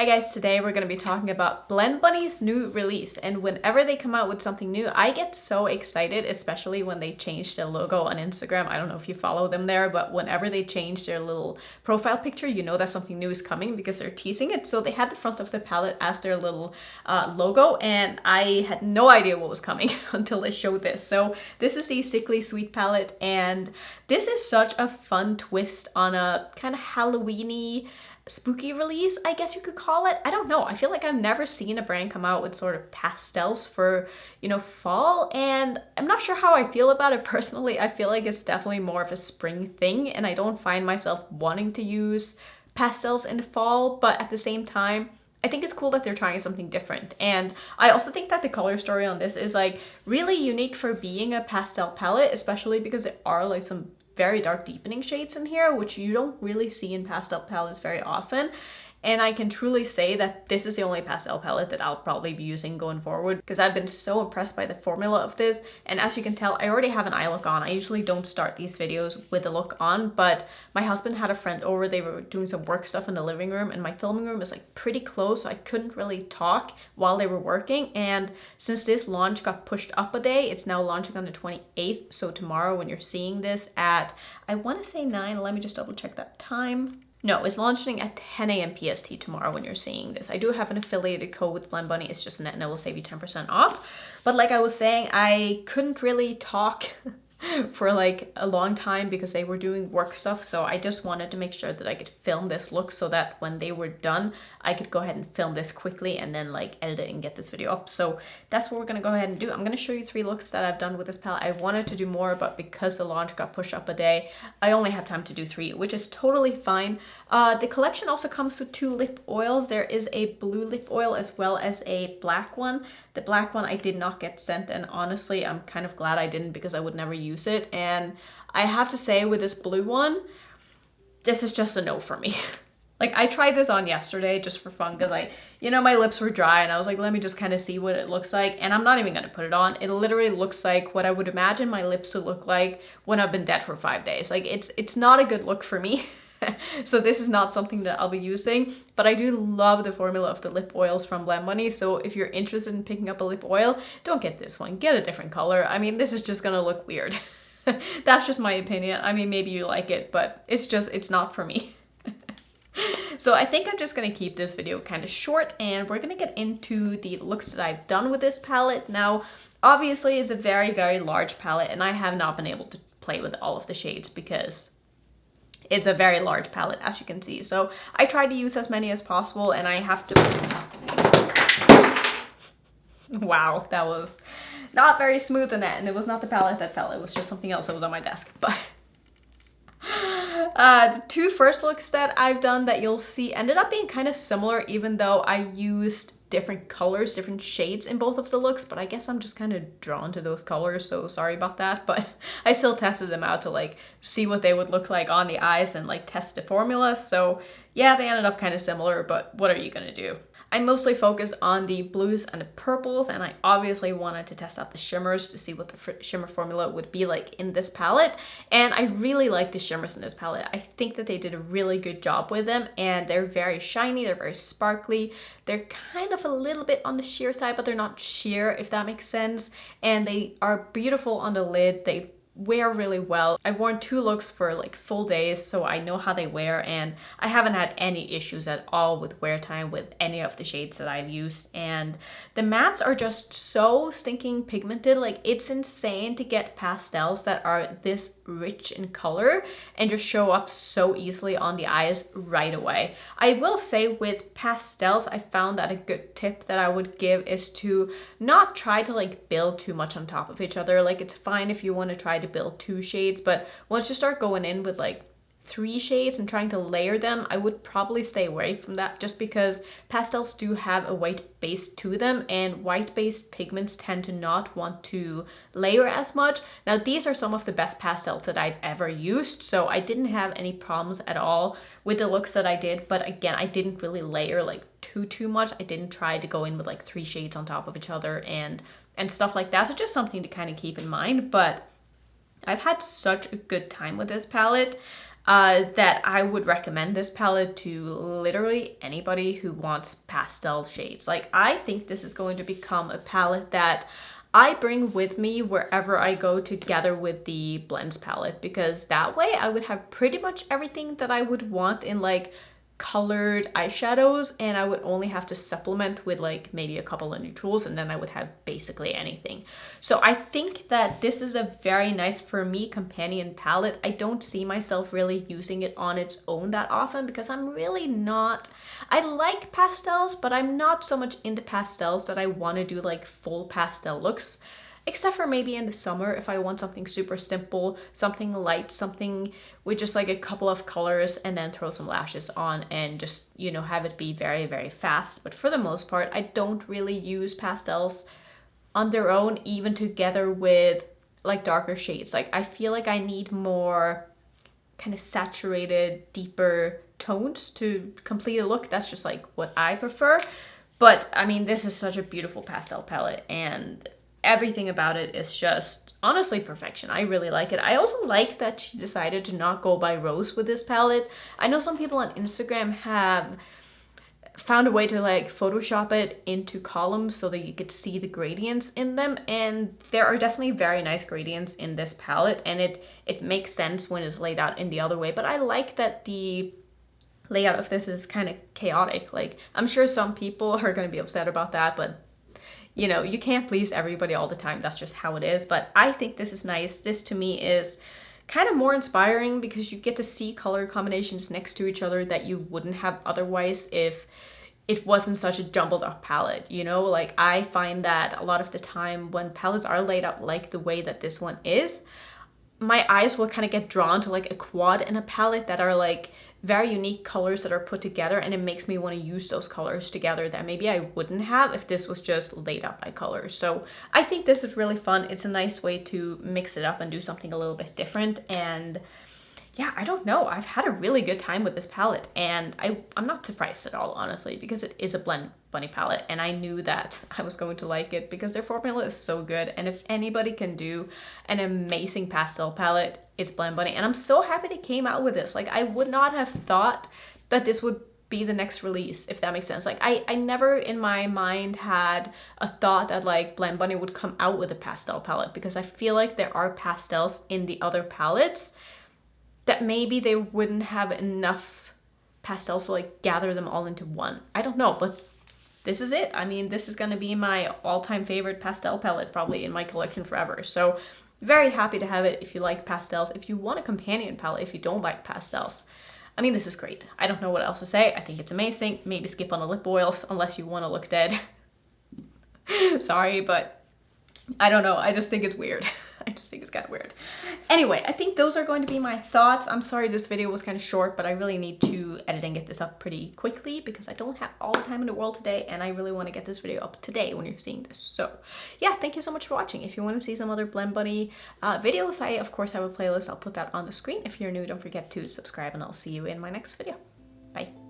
Hi guys, today we're going to be talking about Blendbunny's new release, and whenever they come out with something new, I get so excited, especially when they change their logo on Instagram. I don't know if you follow them there, but whenever they change their little profile picture, you know that something new is coming because they're teasing it. So they had the front of the palette as their little logo, and I had no idea what was coming until they showed this. So this is the Sickle Sweet palette, and this is such a fun twist on a kind of Halloween-y spooky release, I guess you could call it. I don't know. I feel like I've never seen a brand come out with sort of pastels for, fall, and I'm not sure how I feel about it personally. I feel like it's definitely more of a spring thing, and I don't find myself wanting to use pastels in the fall, but at the same time, I think it's cool that they're trying something different. And I also think that the color story on this is like really unique for being a pastel palette, especially because there are like some very dark deepening shades in here, which you don't really see in pastel palettes very often. And I can truly say that this is the only pastel palette that I'll probably be using going forward because I've been so impressed by the formula of this. And as you can tell, I already have an eye look on. I usually don't start these videos with a look on, but my husband had a friend over. They were doing some work stuff in the living room, and my filming room is like pretty close, so I couldn't really talk while they were working. And since this launch got pushed up a day, it's now launching on the 28th. So tomorrow when you're seeing this at, I want to say 9, let me just double check that time. No, it's launching at 10 a.m. PST tomorrow when you're seeing this. I do have an affiliated code with Blendbunny. It's just net and it will save you 10% off. But like I was saying, I couldn't really talk for like a long time because they were doing work stuff. So I just wanted to make sure that I could film this look so that when they were done, I could go ahead and film this quickly and then like edit it and get this video up. So that's what we're going to go ahead and do. I'm going to show you 3 looks that I've done with this palette. I wanted to do more, but because the launch got pushed up a day, I only have time to do 3, which is totally fine. The collection also comes with 2 lip oils. There is a blue lip oil as well as a black one. The black one I did not get sent, and honestly, I'm kind of glad I didn't because I would never use it. And I have to say with this blue one, this is just a no for me. Like I tried this on yesterday just for fun because my lips were dry and I was like, let me just kind of see what it looks like. And I'm not even going to put it on. It literally looks like what I would imagine my lips to look like when I've been dead for 5 days. Like it's not a good look for me. So this is not something that I'll be using, but I do love the formula of the lip oils from Blendbunny. So if you're interested in picking up a lip oil, don't get this one, get a different color. I mean, this is just gonna look weird. That's just my opinion. I mean, maybe you like it, but it's not for me. So I think I'm just gonna keep this video kind of short, and we're gonna get into the looks that I've done with this palette. Now, obviously it's a very, very large palette, and I have not been able to play with all of the shades because it's a very large palette, as you can see. So I tried to use as many as possible, and I have to... Wow, that was not very smooth in that, and it was not the palette that fell. It was just something else that was on my desk. But the 2 first looks that I've done that you'll see ended up being kind of similar, even though I used different colors, different shades in both of the looks, but I guess I'm just kind of drawn to those colors, so sorry about that. But I still tested them out to like see what they would look like on the eyes and like test the formula. So yeah, they ended up kind of similar, but what are you gonna do? I mostly focus on the blues and the purples, and I obviously wanted to test out the shimmers to see what the shimmer formula would be like in this palette. And I really like the shimmers in this palette. I think that they did a really good job with them, and they're very shiny, they're very sparkly. They're kind of a little bit on the sheer side, but they're not sheer, if that makes sense. And they are beautiful on the lid. They wear really well. I've worn 2 looks for like full days, so I know how they wear, and I haven't had any issues at all with wear time with any of the shades that I've used. And the mattes are just so stinking pigmented. Like it's insane to get pastels that are this rich in color and just show up so easily on the eyes right away. I will say with pastels, I found that a good tip that I would give is to not try to like build too much on top of each other. Like it's fine if you want to try to build 2 shades, but once you start going in with like 3 shades and trying to layer them, I would probably stay away from that, just because pastels do have a white base to them, and white based pigments tend to not want to layer as much. Now these are some of the best pastels that I've ever used, so I didn't have any problems at all with the looks that I did, but again, I didn't really layer like too much. I didn't try to go in with like 3 shades on top of each other and stuff like that, so just something to kind of keep in mind. But I've had such a good time with this palette. that I would recommend this palette to literally anybody who wants pastel shades. Like, I think this is going to become a palette that I bring with me wherever I go together with the Blends palette, because that way I would have pretty much everything that I would want in like colored eyeshadows, and I would only have to supplement with like maybe a couple of neutrals, and then I would have basically anything. So I think that this is a very nice, for me, companion palette. I don't see myself really using it on its own that often because I'm really not, I like pastels, but I'm not so much into pastels that I want to do like full pastel looks. Except for maybe in the summer if I want something super simple, something light, something with just like a couple of colors, and then throw some lashes on and just, you know, have it be very, very fast. But for the most part, I don't really use pastels on their own, even together with like darker shades. Like, I feel like I need more kind of saturated, deeper tones to complete a look. That's just like what I prefer. But I mean, this is such a beautiful pastel palette, and everything about it is just honestly perfection. I really like it. I also like that she decided to not go by rose with this palette. I know some people on Instagram have found a way to like Photoshop it into columns so that you could see the gradients in them, and there are definitely very nice gradients in this palette, and it makes sense when it's laid out in the other way. But I like that the layout of this is kind of chaotic. Like, I'm sure some people are going to be upset about that, but you know, you can't please everybody all the time. That's just how it is. But I think this is nice. This to me is kind of more inspiring because you get to see color combinations next to each other that you wouldn't have otherwise if it wasn't such a jumbled up palette, you know? Like, I find that a lot of the time when palettes are laid out like the way that this one is, my eyes will kind of get drawn to like a quad in a palette that are like very unique colors that are put together, and it makes me want to use those colors together that maybe I wouldn't have if this was just laid out by colors. So I think this is really fun. It's a nice way to mix it up and do something a little bit different. And yeah, I don't know. I've had a really good time with this palette, and I'm not surprised at all, honestly, because it is a Blendbunny palette, and I knew that I was going to like it because their formula is so good. And if anybody can do an amazing pastel palette, it's Blendbunny. And I'm so happy they came out with this. Like, I would not have thought that this would be the next release, if that makes sense. Like, I never in my mind had a thought that like Blendbunny would come out with a pastel palette, because I feel like there are pastels in the other palettes that maybe they wouldn't have enough pastels to like gather them all into one. I don't know, but this is it. I mean, this is gonna be my all-time favorite pastel palette probably in my collection forever. So very happy to have it if you like pastels. If you want a companion palette, if you don't like pastels, I mean, this is great. I don't know what else to say. I think it's amazing. Maybe skip on the lip oils unless you want to look dead. Sorry, but I don't know. I just think it's weird. I just think it's kind of weird. Anyway, I think those are going to be my thoughts. I'm sorry this video was kind of short, but I really need to edit and get this up pretty quickly because I don't have all the time in the world today, and I really want to get this video up today when you're seeing this. So yeah, thank you so much for watching. If you want to see some other Blendbunny videos, I of course have a playlist. I'll put that on the screen. If you're new, don't forget to subscribe, and I'll see you in my next video. Bye.